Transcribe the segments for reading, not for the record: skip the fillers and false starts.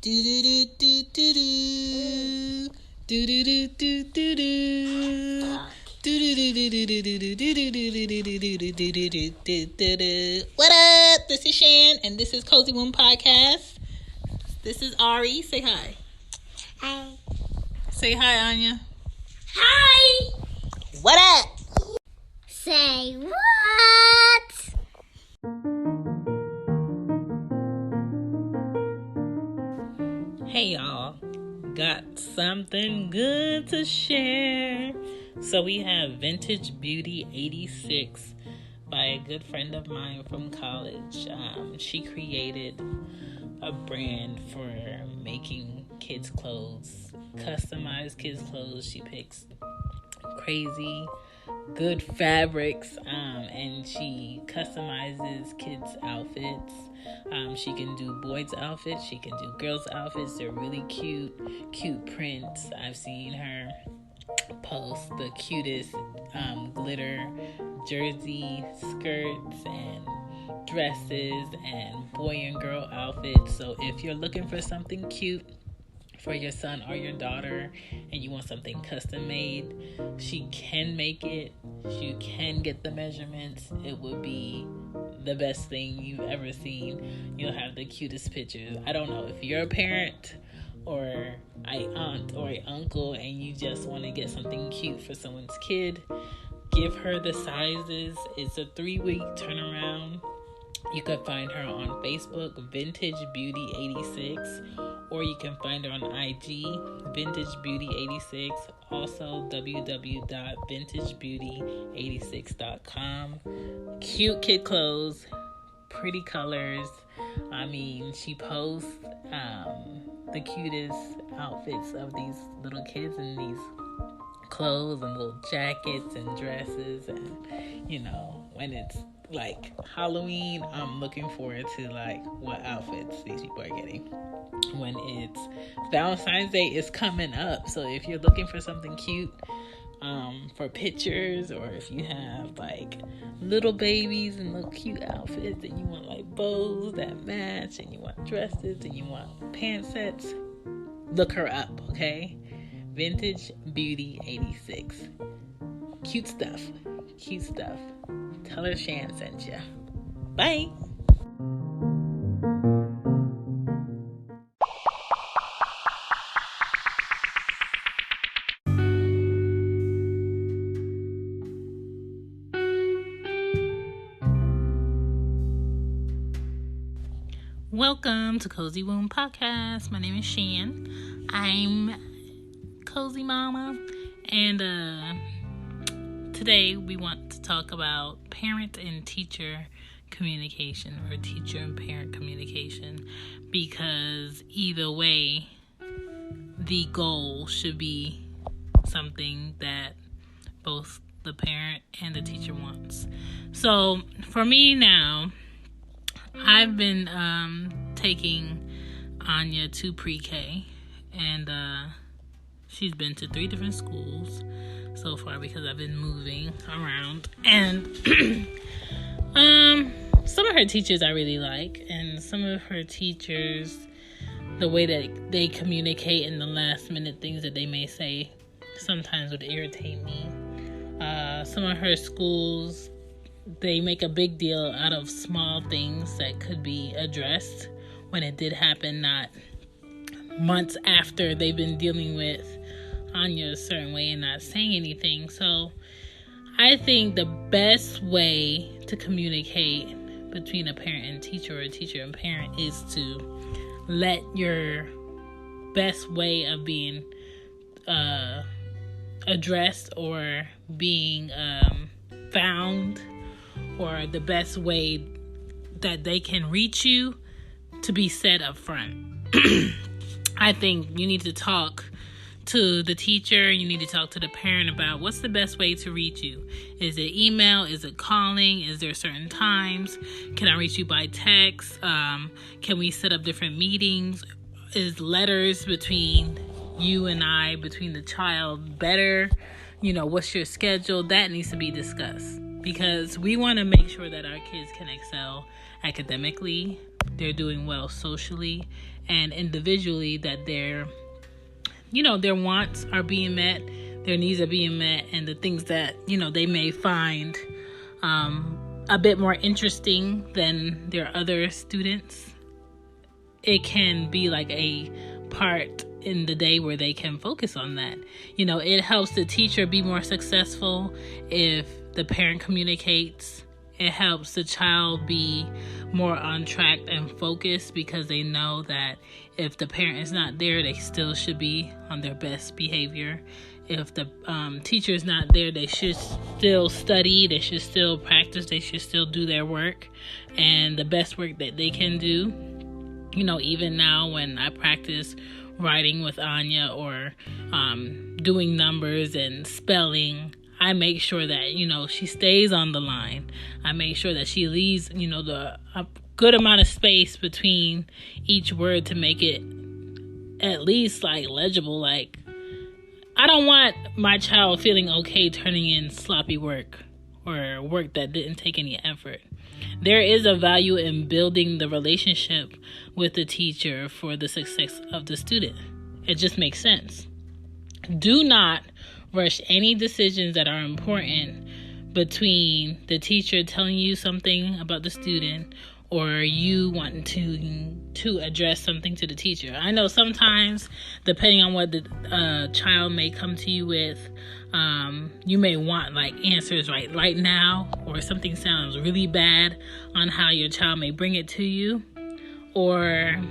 Do do do do do do. Do do do do do do. What up? This is Shan, and this is Cozy Womb Podcast. This is Ari. Say hi. Hi. Say hi, Anya. Hi. What up? Say what? Hey, y'all. Got something good to share. So we have Vintage Beauty 86 by a good friend of mine from college. She created a brand for making kids' clothes, customized kids' clothes. She picks crazy good fabrics, and she customizes kids' outfits. She can do boys' outfits, she can do girls' outfits. They're really cute prints. I've seen her post the cutest glitter jersey skirts and dresses and boy and girl outfits. So if you're looking for something cute for your son or your daughter and you want something custom made, she can make it. You can get the measurements. It would be the best thing you've ever seen. You'll have the cutest pictures. I don't know if you're a parent or an aunt or an uncle and you just want to get something cute for someone's kid, give her the sizes. It's a 3-week turnaround. You can find her on Facebook, Vintage Beauty 86, or you can find her on IG, Vintage Beauty 86, also www.vintagebeauty86.com. Cute kid clothes, pretty colors. I mean, she posts the cutest outfits of these little kids in these clothes and little jackets and dresses, and when it's like Halloween, I'm looking forward to like what outfits these people are getting. When it's Valentine's Day is coming up, so if you're looking for something cute for pictures, or if you have like little babies and little cute outfits and you want like bows that match and you want dresses and you want pant sets, look her up, okay? Vintage Beauty 86. Cute stuff. Tell her Shan sent you. Bye. Welcome to Cozy Womb Podcast. My name is Shan. I'm Cozy Mama, and today we want to talk about parent and teacher communication, or teacher and parent communication, because either way, the goal should be something that both the parent and the teacher wants. So for me now, I've been taking Anya to pre-K, and she's been to 3 different schools so far because I've been moving around. And some of her teachers I really like, and some of her teachers, the way that they communicate and the last minute things that they may say sometimes would irritate me. Some of her schools, they make a big deal out of small things that could be addressed when it did happen, not months after they've been dealing with Anya a certain way and not saying anything. So I think the best way to communicate between a parent and teacher, or a teacher and parent, is to let your best way of being addressed or being found, or the best way that they can reach you, to be said up front. I think you need to talk to the teacher, you need to talk to the parent about what's the best way to reach you. Is it email? Is it calling? Is there certain times? Can I reach you by text? Can we set up different meetings? Is letters between you and I, between the child, better? What's your schedule? That needs to be discussed, because we want to make sure that our kids can excel academically, they're doing well socially, and individually, that their wants are being met, their needs are being met, and the things that, they may find a bit more interesting than their other students. It can be like a part in the day where they can focus on that. It helps the teacher be more successful if the parent communicates. It helps the child be more on track and focused because they know that if the parent is not there, they still should be on their best behavior. If the teacher is not there, they should still study, they should still practice, they should still do their work and the best work that they can do. Even now when I practice writing with Anya or doing numbers and spelling, I make sure that, she stays on the line. I make sure that she leaves, a good amount of space between each word to make it at least legible. I don't want my child feeling okay turning in sloppy work or work that didn't take any effort. There is a value in building the relationship with the teacher for the success of the student. It just makes sense. Do not rush any decisions that are important between the teacher telling you something about the student or you wanting to address something to the teacher. I know sometimes, depending on what the child may come to you with, you may want answers right now, or something sounds really bad on how your child may bring it to you, or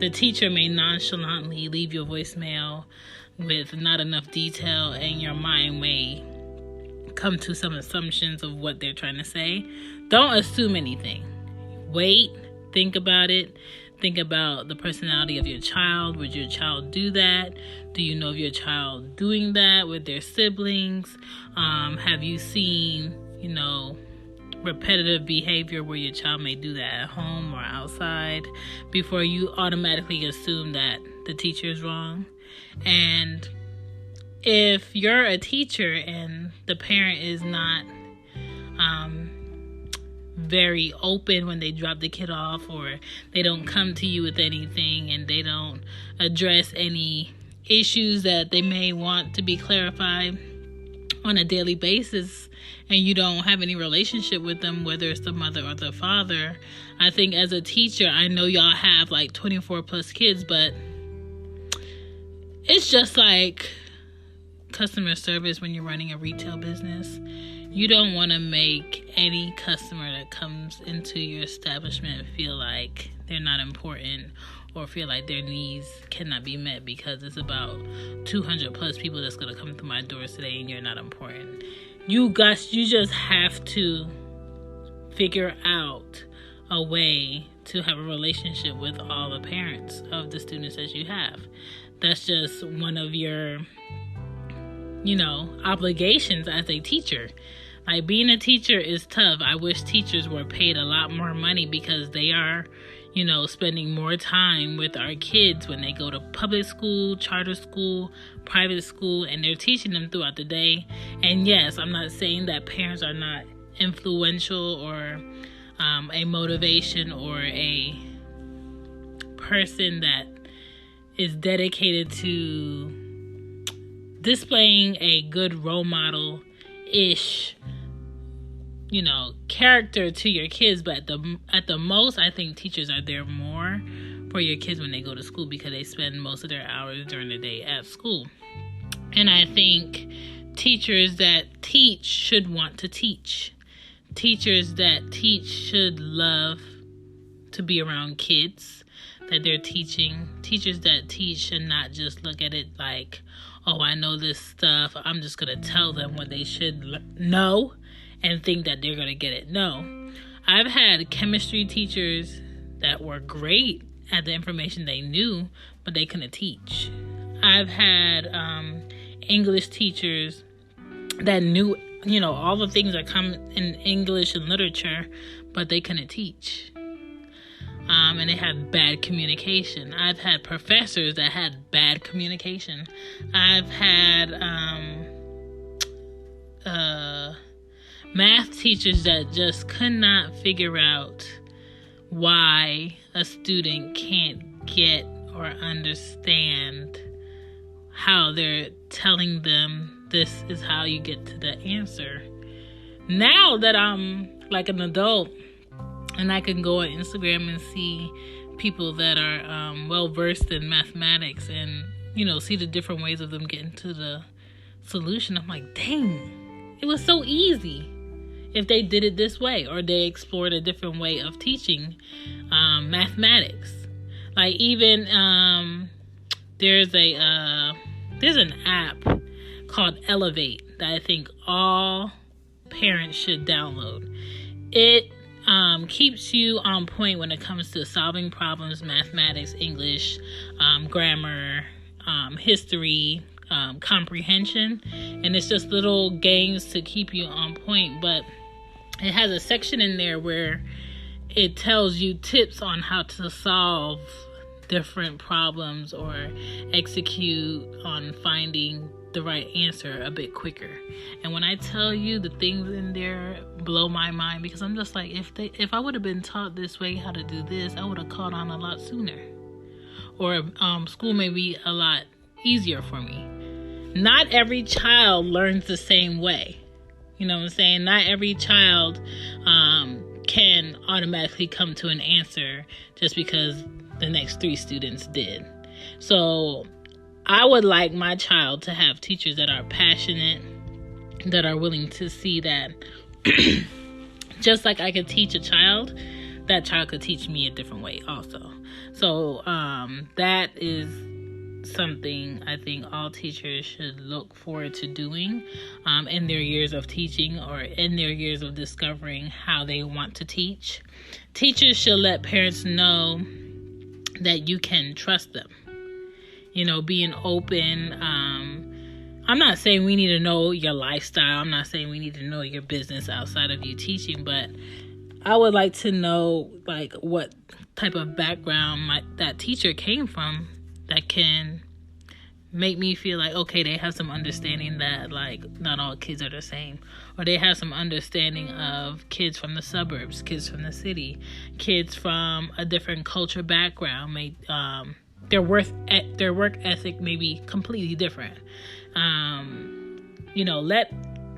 the teacher may nonchalantly leave your voicemail with not enough detail, and your mind may come to some assumptions of what they're trying to say. Don't assume anything. Wait, think about it. Think about the personality of your child. Would your child do that? Do you know of your child doing that with their siblings? Have you seen, repetitive behavior where your child may do that at home or outside before you automatically assume that the teacher is wrong? And if you're a teacher and the parent is not very open when they drop the kid off, or they don't come to you with anything and they don't address any issues that they may want to be clarified on a daily basis, and you don't have any relationship with them, whether it's the mother or the father, I think as a teacher, I know y'all have 24 plus kids, but it's just like customer service when you're running a retail business. You don't want to make any customer that comes into your establishment feel like they're not important or feel like their needs cannot be met because it's about 200 plus people that's going to come through my doors today and you're not important. You just have to figure out a way to have a relationship with all the parents of the students that you have. That's just one of your obligations as a teacher. Being a teacher is tough. I wish teachers were paid a lot more money because they are, spending more time with our kids when they go to public school, charter school, private school, and they're teaching them throughout the day. And yes, I'm not saying that parents are not influential or a motivation or a person that is dedicated to displaying a good role model-ish, character to your kids. But at the most, I think teachers are there more for your kids when they go to school because they spend most of their hours during the day at school. And I think teachers that teach should want to teach. Teachers that teach should love to be around kids that they're teaching. Teachers that teach should not just look at it like, oh, I know this stuff, I'm just going to tell them what they should know and think that they're going to get it. No. I've had chemistry teachers that were great at the information they knew, but they couldn't teach. I've had English teachers that knew, all the things that come in English and literature, but they couldn't teach. And they had bad communication. I've had professors that had bad communication. I've had math teachers that just could not figure out why a student can't get or understand how they're telling them this is how you get to the answer. Now that I'm like an adult and I can go on Instagram and see people that are well versed in mathematics and, see the different ways of them getting to the solution, I'm like, dang, it was so easy if they did it this way, or they explored a different way of teaching mathematics. Like even there's an app called Elevate that I think all parents should download. It keeps you on point when it comes to solving problems, mathematics, English, grammar, history, comprehension, and it's just little games to keep you on point. But it has a section in there where it tells you tips on how to solve different problems or execute on finding the right answer a bit quicker. And when I tell you, the things in there blow my mind, because I'm just like, if I would have been taught this way how to do this, I would have caught on a lot sooner, or school may be a lot easier for me. Not every child learns the same way. You know what I'm saying? Not every child can automatically come to an answer just because the next 3 students did. So I would like my child to have teachers that are passionate, that are willing to see that just like I could teach a child, that child could teach me a different way also. So that is something I think all teachers should look forward to doing in their years of teaching, or in their years of discovering how they want to teach. Teachers should let parents know that you can trust them. Being open. I'm not saying we need to know your lifestyle. I'm not saying we need to know your business outside of you teaching, but I would like to know like what type of background that teacher came from, that can make me feel like, okay, they have some understanding that like not all kids are the same, or they have some understanding of kids from the suburbs, kids from the city, kids from a different culture background. Their work ethic may be completely different. Let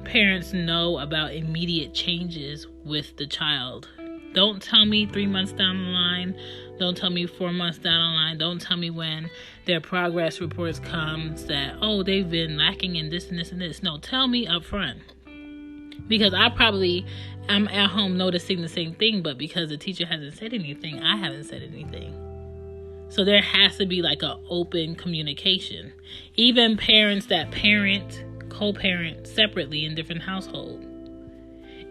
parents know about immediate changes with the child. Don't tell me 3 months down the line. Don't tell me 4 months down the line. Don't tell me when their progress reports comes that, oh, they've been lacking in this and this and this. No, tell me up front. Because I'm at home noticing the same thing, but because the teacher hasn't said anything, I haven't said anything. So there has to be like an open communication. Even parents that co-parent separately in different households.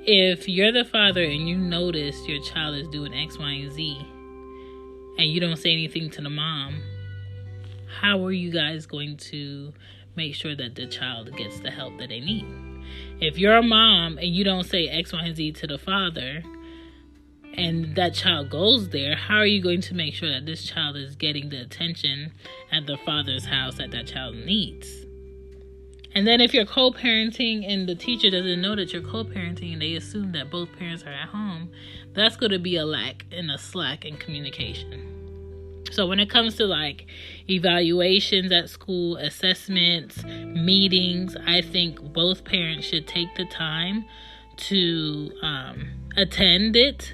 If you're the father and you notice your child is doing X, Y, and Z, and you don't say anything to the mom, how are you guys going to make sure that the child gets the help that they need? If you're a mom and you don't say X, Y, and Z to the father, and that child goes there, how are you going to make sure that this child is getting the attention at the father's house that child needs? And then if you're co-parenting and the teacher doesn't know that you're co-parenting and they assume that both parents are at home, that's going to be a lack and a slack in communication. So when it comes to like evaluations at school, assessments, meetings, I think both parents should take the time to attend it,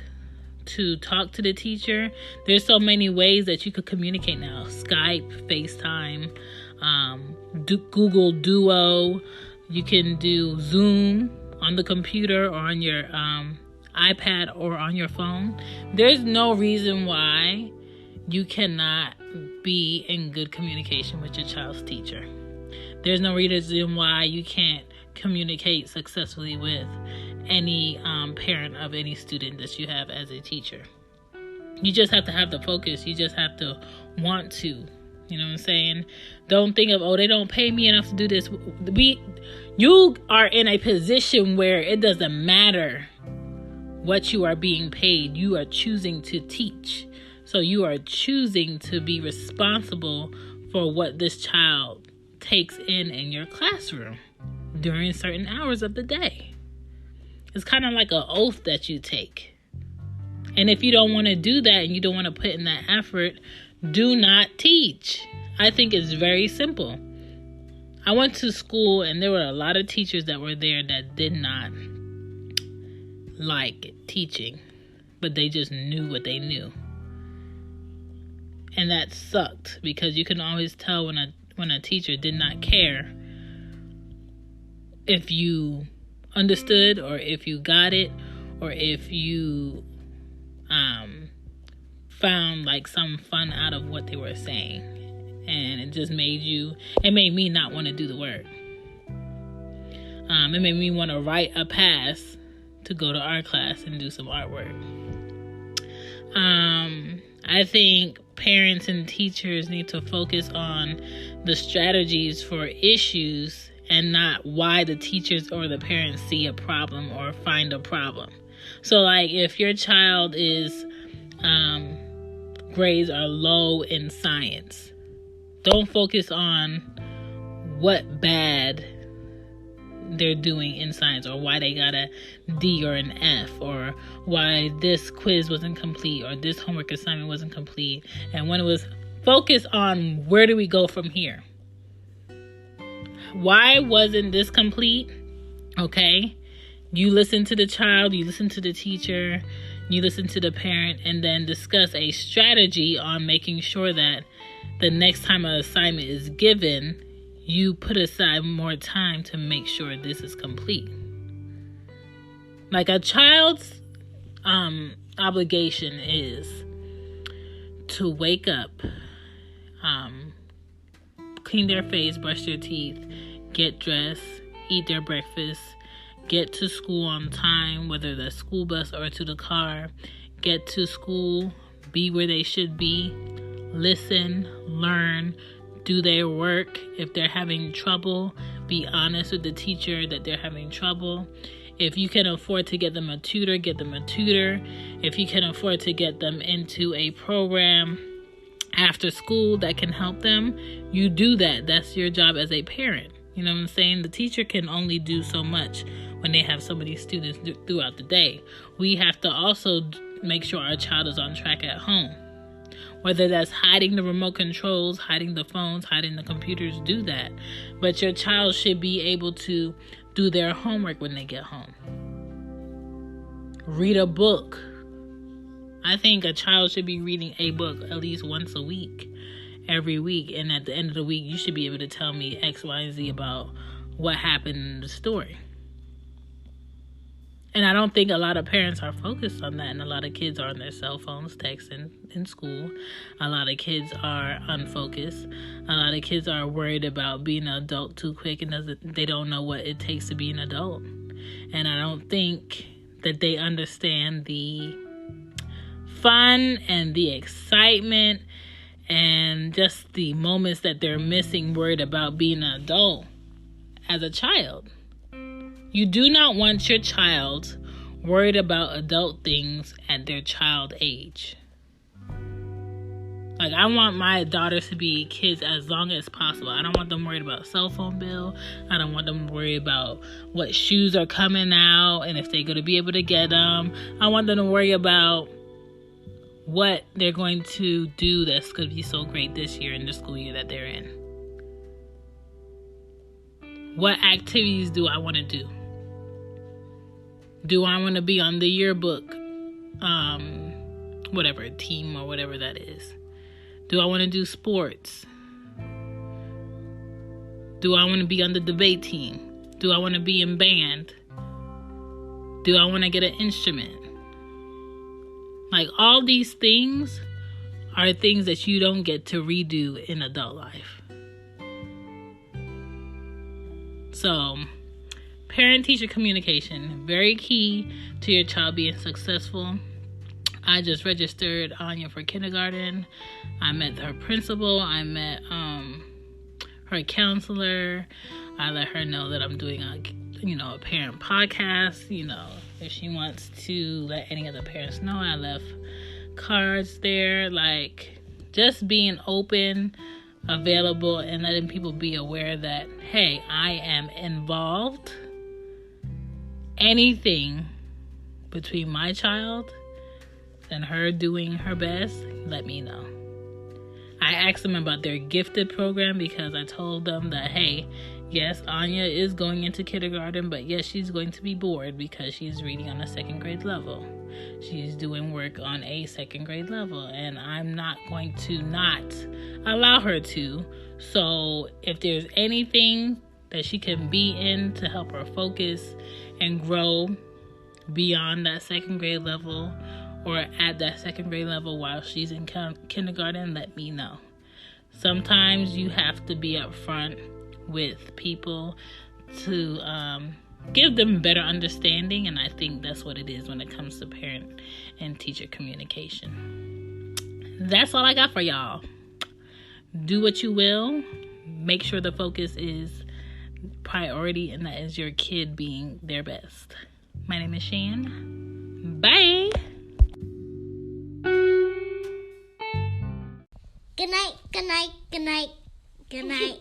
to talk to the teacher. There's so many ways that you could communicate now. Skype, FaceTime, Google Duo. You can do Zoom on the computer or on your iPad or on your phone. There's no reason why you cannot be in good communication with your child's teacher. There's no reason why you can't communicate successfully with any parent of any student that you have as a teacher. You just have to have the focus. You just have to want to. You know what I'm saying? Don't think of, oh, they don't pay me enough to do this. You are in a position where it doesn't matter what you are being paid. You are choosing to teach. So you are choosing to be responsible for what this child takes in your classroom during certain hours of the day. It's kind of like an oath that you take. And if you don't want to do that and you don't want to put in that effort, do not teach. I think it's very simple. I went to school and there were a lot of teachers that were there that did not like teaching, but they just knew what they knew. And that sucked because you can always tell when a teacher did not care if you understood or if you got it or if you found like some fun out of what they were saying. And it made me not want to do the work. It made me want to write a pass to go to art class and do some artwork. I think parents and teachers need to focus on the strategies for issues and not why the teachers or the parents see a problem or find a problem. So like if your child is grades are low in science, don't focus on what bad they're doing in science or why they got a D or an F or why this quiz wasn't complete or this homework assignment wasn't complete. And when it was focused on where do we go from here? Why wasn't this complete? Okay. You listen to the child, you listen to the teacher, you listen to the parent, and then discuss a strategy on making sure that the next time an assignment is given, you put aside more time to make sure this is complete. Like a child's obligation is to wake up, clean their face, brush their teeth, get dressed, eat their breakfast, get to school on time, whether the school bus or to the car, get to school, be where they should be, listen, learn, do their work. If they're having trouble, be honest with the teacher that they're having trouble. If you can afford to get them a tutor, get them a tutor. If you can afford to get them into a program after school that can help them, you do that. That's your job as a parent. You know what I'm saying? The teacher can only do so much when they have so many students throughout the day. We have to also make sure our child is on track at home. Whether that's hiding the remote controls, hiding the phones, hiding the computers, do that. But your child should be able to do their homework when they get home. Read a book. I think a child should be reading a book at least once a week, every week. And at the end of the week, you should be able to tell me X, Y, and Z about what happened in the story. And I don't think a lot of parents are focused on that. And a lot of kids are on their cell phones texting in school. A lot of kids are unfocused. A lot of kids are worried about being an adult too quick and they don't know what it takes to be an adult. And I don't think that they understand the fun and the excitement and just the moments that they're missing worried about being an adult as a child. You do not want your child worried about adult things at their child age. Like, I want my daughters to be kids as long as possible. I don't want them worried about cell phone bill. I don't want them worried about what shoes are coming out and if they're going to be able to get them. I want them to worry about what they're going to do that's going to be so great this year in the school year that they're in. What activities do I want to do? Do I want to be on the yearbook, whatever, team or whatever that is? Do I want to do sports? Do I want to be on the debate team? Do I want to be in band? Do I want to get an instrument? Like, all these things are things that you don't get to redo in adult life. So, parent-teacher communication, very key to your child being successful. I just registered Anya for kindergarten. I met her principal. I met her counselor. I let her know that I'm doing a parent podcast. If she wants to let any other parents know, I left cards there. Like, just being open, available, and letting people be aware that, hey, I am involved. Anything between my child and her doing her best, let me know. I asked them about their gifted program because I told them that, hey, yes, Anya is going into kindergarten, but yes, she's going to be bored because she's reading on a second grade level. She's doing work on a second grade level, and I'm not going to not allow her to. So if there's anything that she can be in to help her focus and grow beyond that second grade level, or at that second grade level while she's in kindergarten, let me know. Sometimes you have to be upfront with people to give them better understanding, and I think that's what it is when it comes to parent and teacher communication. That's all I got for y'all. Do what you will. Make sure the focus is priority, and that is your kid being their best. My name is Shan. Bye. Good night, good night, good night, good night.